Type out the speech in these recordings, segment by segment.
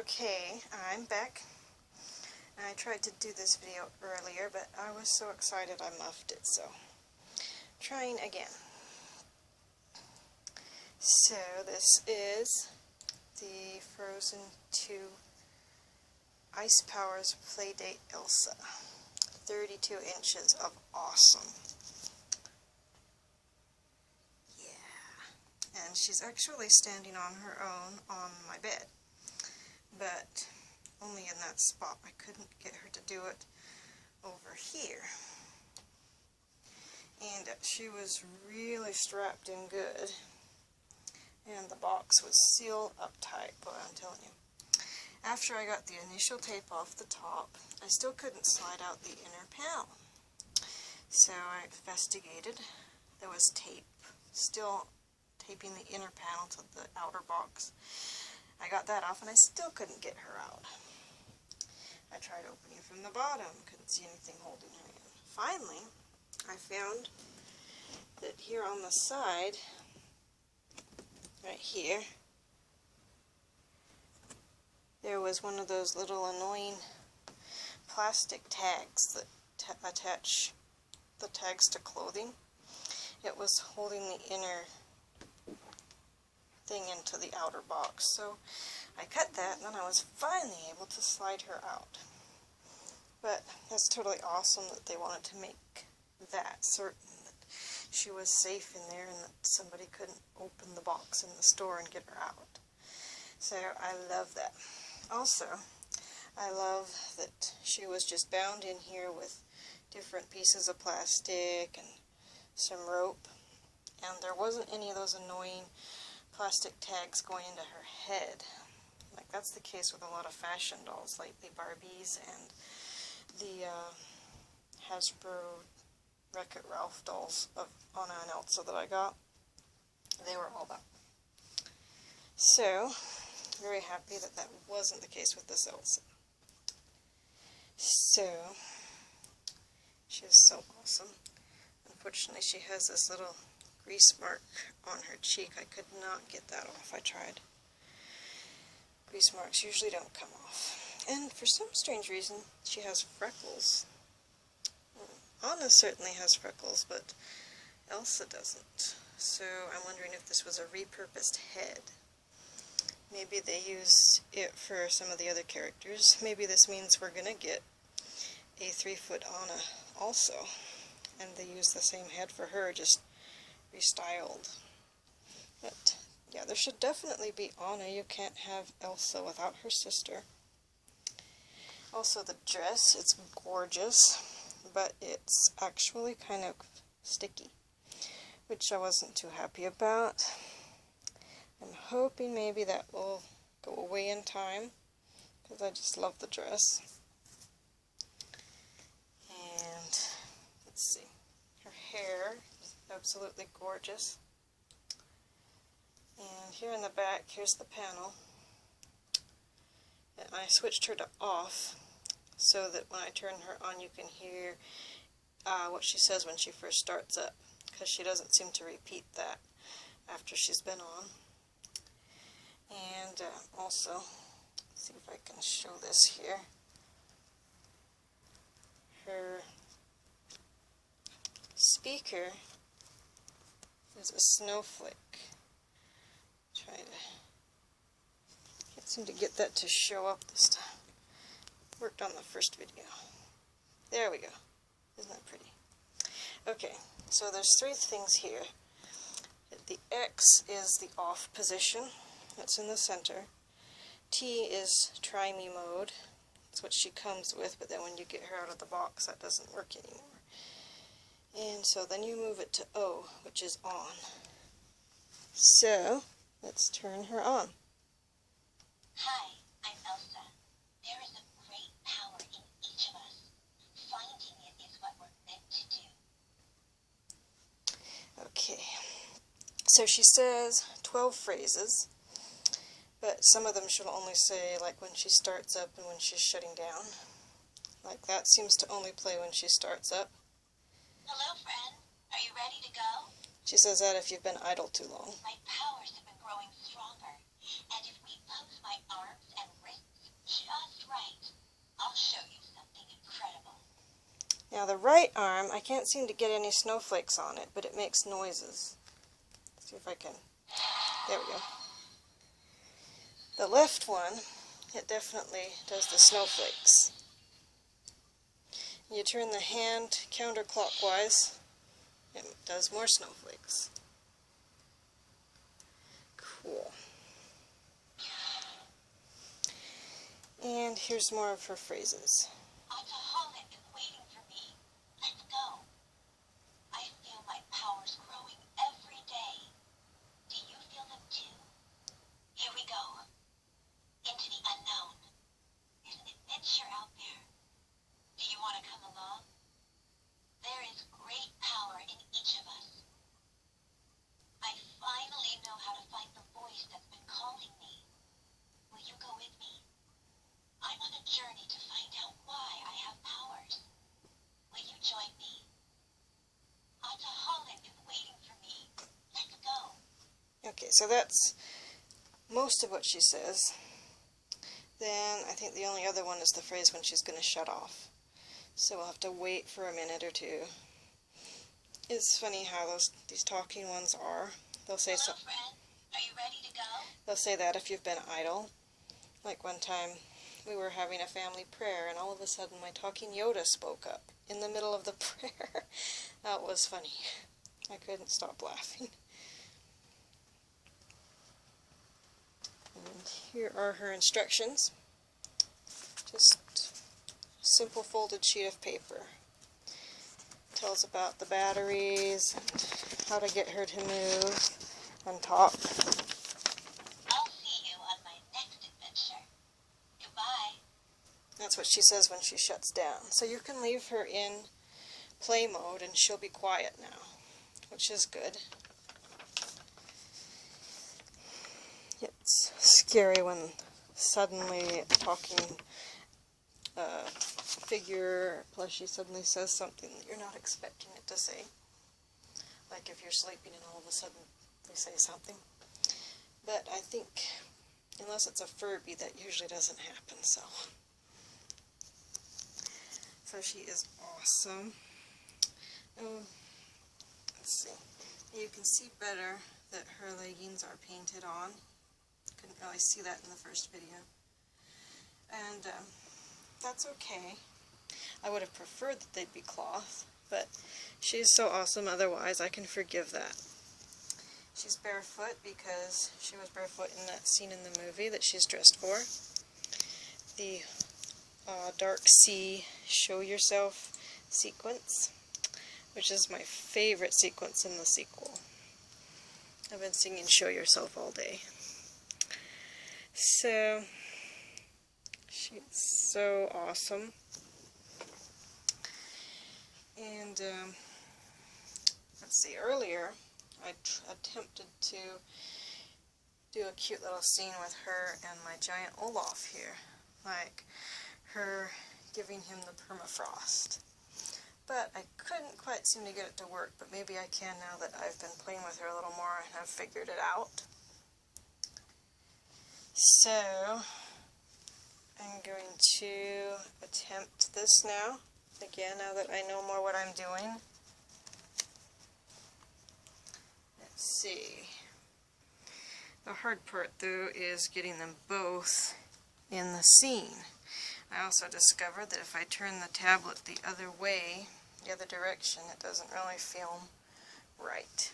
Okay, I'm back. I tried to do this video earlier, but I was so excited I muffed it, so trying again. So this is the Frozen 2 Ice Powers Playdate Elsa. 32 inches of awesome. Yeah. And she's actually standing on her own on my bed, but only in that spot. I couldn't get her to do it over here. And she was really strapped in good. And the box was sealed up tight, boy, I'm telling you. After I got the initial tape off the top, I still couldn't slide out the inner panel. So I investigated. There was tape, still taping the inner panel to the outer box. I got that off and I still couldn't get her out. I tried opening from the bottom, couldn't see anything holding her in. Finally, I found that here on the side, right here, there was one of those little annoying plastic tags that attach the tags to clothing. It was holding the inner thing into the outer box, so I cut that and then I was finally able to slide her out. But that's totally awesome that they wanted to make that certain that she was safe in there and that somebody couldn't open the box in the store and get her out. So I love that. Also, I love that she was just bound in here with different pieces of plastic and some rope, and there wasn't any of those annoying plastic tags going into her head. Like that's the case with a lot of fashion dolls, like the Barbies and the Hasbro Wreck-It Ralph dolls of Anna and Elsa that I got. They were all that. So, very happy that that wasn't the case with this Elsa. So, she is so awesome. Unfortunately, she has this little grease mark on her cheek. I could not get that off. I tried. Grease marks usually don't come off. And for some strange reason, she has freckles. Anna certainly has freckles, but Elsa doesn't. So I'm wondering if this was a repurposed head. Maybe they used it for some of the other characters. Maybe this means we're going to get a 3-foot Anna also. And they use the same head for her, just restyled. But yeah, there should definitely be Anna. You can't have Elsa without her sister. Also the dress, it's gorgeous, but it's actually kind of sticky, which I wasn't too happy about. I'm hoping maybe that will go away in time, because I just love the dress. And let's see, her hair is absolutely gorgeous. And here in the back, here's the panel. And I switched her to off so that when I turn her on you can hear what she says when she first starts up, because she doesn't seem to repeat that after she's been on. And also, let's see if I can show this here. Her speaker is a snowflake. Try to can't seem to get that to show up this time. Worked on the first video. There we go. Isn't that pretty? Okay, so there's 3 things here. The X is the off position. That's in the center. T is try me mode. That's what she comes with, but then when you get her out of the box, that doesn't work anymore. And so then you move it to O, which is on. So, let's turn her on. Hi, I'm Elsa. There is a great power in each of us. Finding it is what we're meant to do. Okay. So she says 12 phrases, but some of them she'll only say like when she starts up and when she's shutting down. Like that seems to only play when she starts up. Hello, friend. Are you ready to go? She says that if you've been idle too long. My powers have been growing stronger, and if we pose my arms and wrists right arm, I can't seem to get any snowflakes on it, but it makes noises. Let's see if I can. There we go. The left one, it definitely does the snowflakes. You turn the hand counterclockwise, it does more snowflakes. Cool. And here's more of her phrases. Alcoholic is waiting for me. Let's go. I feel my powers growing every day. Do you feel them too? Here we go. Into the unknown. There's an adventure out there. Do you want to come along? There is great power in each of us. I finally know how to fight the voice that's been calling me. Will you go with me? I'm on a journey to find out why I have powers. Will you join me? Alcoholic is waiting for me. Let's go. Okay, so that's most of what she says. Then I think the only other one is the phrase when she's going to shut off. So we'll have to wait for a minute or two. It's funny how these talking ones are. They'll say Hello, friend. Are you ready to go? They'll say that if you've been idle. Like one time we were having a family prayer and all of a sudden my talking Yoda spoke up in the middle of the prayer. That was funny. I couldn't stop laughing. And here are her instructions. Just a simple folded sheet of paper. Tells about the batteries and how to get her to move and talk. I'll see you on my next adventure. Goodbye. That's what she says when she shuts down. So you can leave her in play mode and she'll be quiet now, which is good. It's scary when suddenly a talking figure plushie suddenly says something that you're not expecting it to say. Like if you're sleeping and all of a sudden they say something. But I think, unless it's a Furby, that usually doesn't happen, so. So she is awesome. Oh, let's see. You can see better that her leggings are painted on. Couldn't really see that in the first video. And that's okay. I would have preferred that they'd be cloth, but she's so awesome otherwise I can forgive that. She's barefoot because she was barefoot in that scene in the movie that she's dressed for. The Dark Sea Show Yourself sequence, which is my favorite sequence in the sequel. I've been singing Show Yourself all day. So, she's so awesome. And, let's see, earlier I attempted to do a cute little scene with her and my giant Olaf here. Like her giving him the permafrost. But I couldn't quite seem to get it to work, but maybe I can now that I've been playing with her a little more and I've figured it out. So, I'm going to attempt this now. Again, now that I know more what I'm doing. Let's see. The hard part, though, is getting them both in the scene. I also discovered that if I turn the tablet the other way, the other direction, it doesn't really film right.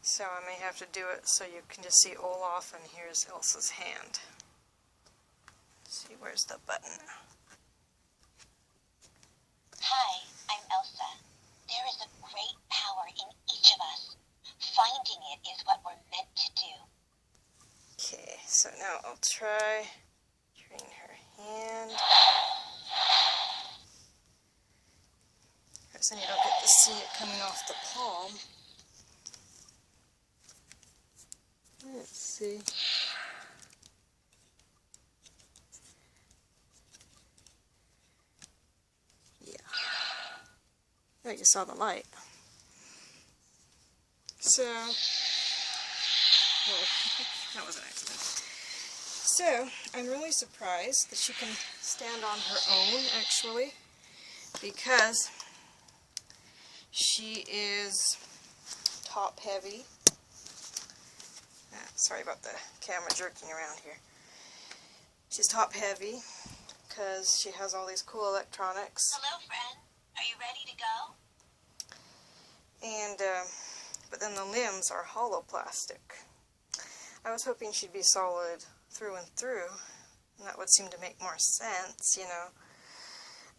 So I may have to do it so you can just see Olaf and here's Elsa's hand. Let's see, where's the button now? Hi, I'm Elsa. There is a great power in each of us. Finding it is what we're meant to do. Okay, so now I'll try turning her hand. Because then you don't get to see it coming off the palm. Let's see. Yeah. Oh, you saw the light. So, well, that was an accident. So, I'm really surprised that she can stand on her own, actually. because she is top heavy. Sorry about the camera jerking around here. She's top heavy because she has all these cool electronics. Hello, friend. Are you ready to go? And, but then the limbs are hollow plastic. I was hoping she'd be solid through and through, and that would seem to make more sense, you know.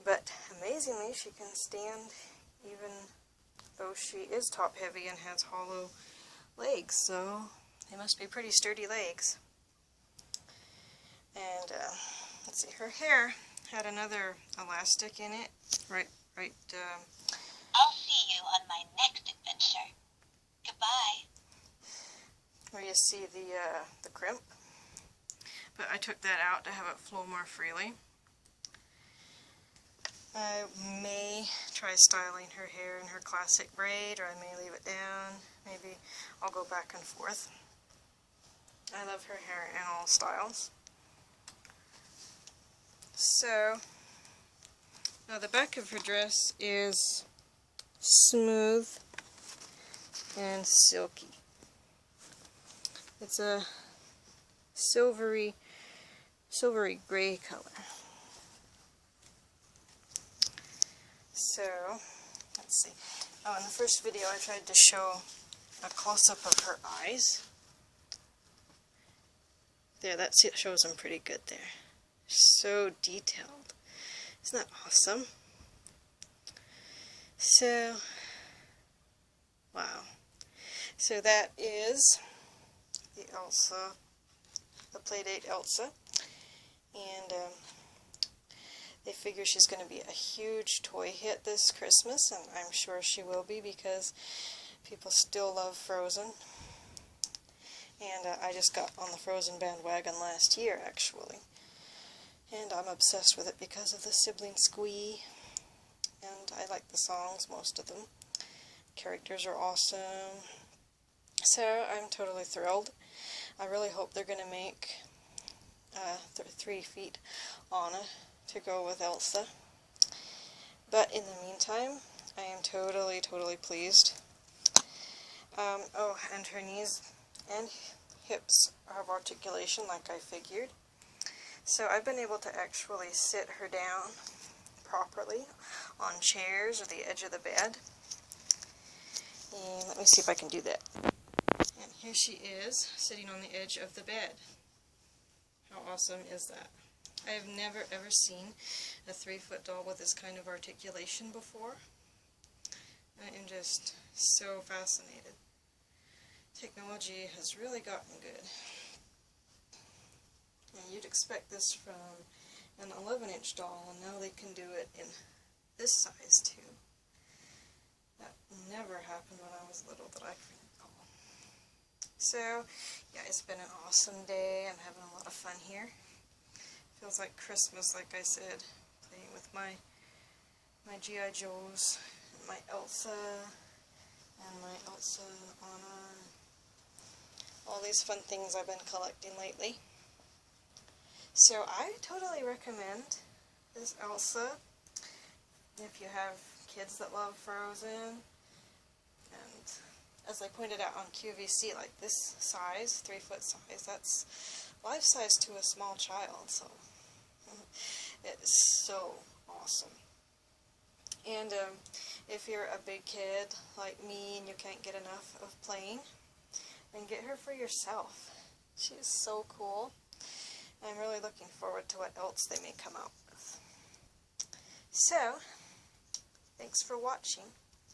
But amazingly, she can stand even though she is top heavy and has hollow legs, so they must be pretty sturdy legs. And, let's see, her hair had another elastic in it, right, I'll see you on my next adventure. Goodbye. where you see the crimp. But I took that out to have it flow more freely. I may try styling her hair in her classic braid, or I may leave it down. Maybe I'll go back and forth. I love her hair in all styles. So, now the back of her dress is smooth and silky. It's a silvery gray color. So, let's see. Oh, in the first video I tried to show a close-up of her eyes. There, that shows them pretty good there. So detailed. Isn't that awesome? So, wow. So that is the Elsa, the Playdate Elsa. And they figure she's going to be a huge toy hit this Christmas, and I'm sure she will be because people still love Frozen. And I just got on the Frozen bandwagon last year, actually. And I'm obsessed with it because of the sibling squee. And I like the songs, most of them. Characters are awesome. So I'm totally thrilled. I really hope they're going to make 3 feet Anna to go with Elsa. But in the meantime, I am totally pleased. Oh, and her knees and hips have articulation like I figured. So I've been able to actually sit her down properly on chairs or the edge of the bed. And let me see if I can do that. And here she is, sitting on the edge of the bed. How awesome is that? I have never ever seen a 3-foot doll with this kind of articulation before. I am just so fascinated. Technology has really gotten good. And you'd expect this from an 11-inch doll, and now they can do it in this size too. That never happened when I was little that I can recall. So, yeah, it's been an awesome day. I'm having a lot of fun here. Feels like Christmas, like I said, playing with my G.I. Joes, and my Elsa, and Anna, all these fun things I've been collecting lately. So I totally recommend this Elsa if you have kids that love Frozen. And as I pointed out on QVC, like this size, 3-foot size, that's life size to a small child, so it's so awesome. And if you're a big kid like me and you can't get enough of playing, then get her for yourself. She's so cool. I'm really looking forward to what else they may come out with. So, thanks for watching.